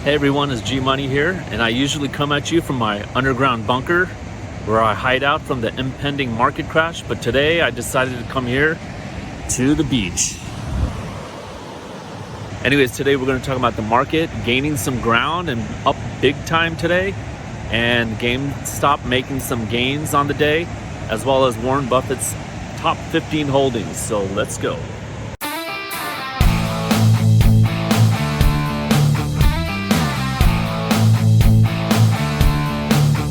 Hey everyone, it's G Money here, and I usually come at you from my underground bunker where I hide out from the impending market crash, but today I decided to come here to the beach. Anyways, today we're going to talk about the market gaining some ground and up big time today, and Gamestop making some gains on the day, as well as Warren Buffett's top 15 holdings. So let's go.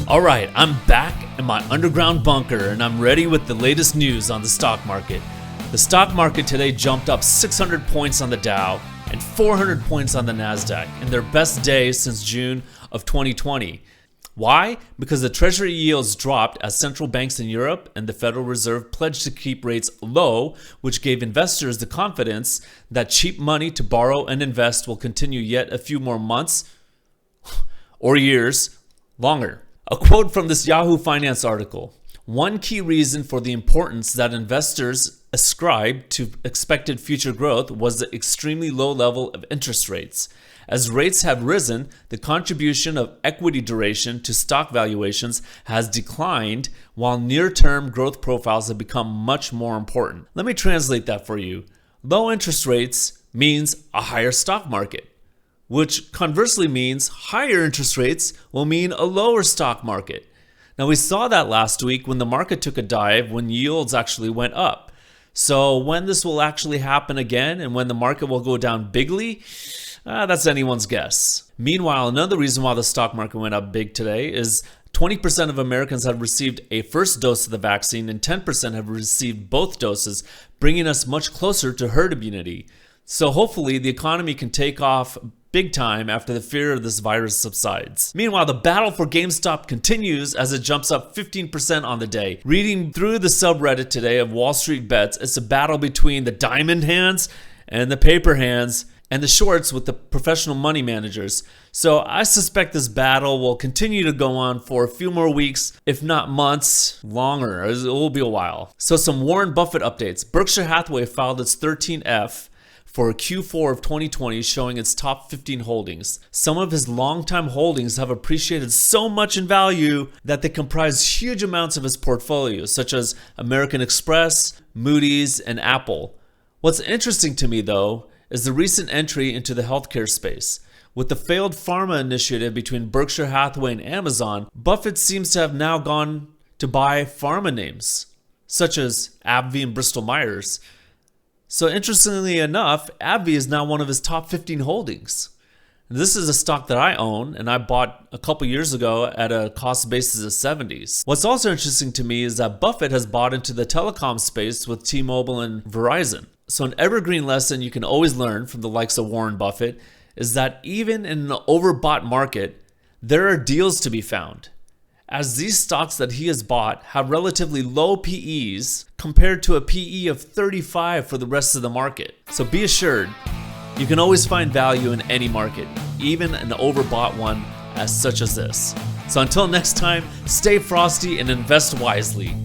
All right, I'm back in my underground bunker and I'm ready with the latest news on the stock market. The stock market today jumped up 600 points on the Dow and 400 points on the Nasdaq in their best day since June of 2020. Why? Because the Treasury yields dropped as central banks in Europe and the Federal Reserve pledged to keep rates low, which gave investors the confidence that cheap money to borrow and invest will continue yet a few more months or years longer. A quote from this Yahoo Finance article: "One key reason for the importance that investors ascribe to expected future growth was the extremely low level of interest rates. As rates have risen, the contribution of equity duration to stock valuations has declined, while near-term growth profiles have become much more important." Let me translate that for you. Low interest rates means a higher stock market, which conversely means higher interest rates will mean a lower stock market. Now, we saw that last week when the market took a dive when yields actually went up. So when this will actually happen again and when the market will go down bigly, that's anyone's guess. Meanwhile, another reason why the stock market went up big today is 20% of Americans have received a first dose of the vaccine and 10% have received both doses, bringing us much closer to herd immunity. So hopefully the economy can take off big time after the fear of this virus subsides. Meanwhile, the battle for GameStop continues as it jumps up 15% on the day. Reading through the subreddit today of Wall Street Bets, it's a battle between the diamond hands and the paper hands and the shorts with the professional money managers. So I suspect this battle will continue to go on for a few more weeks, if not months, longer. It will be a while. So some Warren Buffett updates. Berkshire Hathaway filed its 13F for Q4 of 2020, showing its top 15 holdings. Some of his longtime holdings have appreciated so much in value that they comprise huge amounts of his portfolio, such as American Express, Moody's, and Apple. What's interesting to me, though, is the recent entry into the healthcare space. With the failed pharma initiative between Berkshire Hathaway and Amazon, Buffett seems to have now gone to buy pharma names, such as AbbVie and Bristol Meyers. So interestingly enough, Abbvie is now one of his top 15 holdings. This is a stock that I own and I bought a couple years ago at a cost basis of 70s. What's also interesting to me is that Buffett has bought into the telecom space with T-Mobile and Verizon. So an evergreen lesson you can always learn from the likes of Warren Buffett is that even in an overbought market, there are deals to be found, as these stocks that he has bought have relatively low PEs compared to a PE of 35 for the rest of the market. So be assured, you can always find value in any market, even an overbought one such as this. So until next time, stay frosty and invest wisely.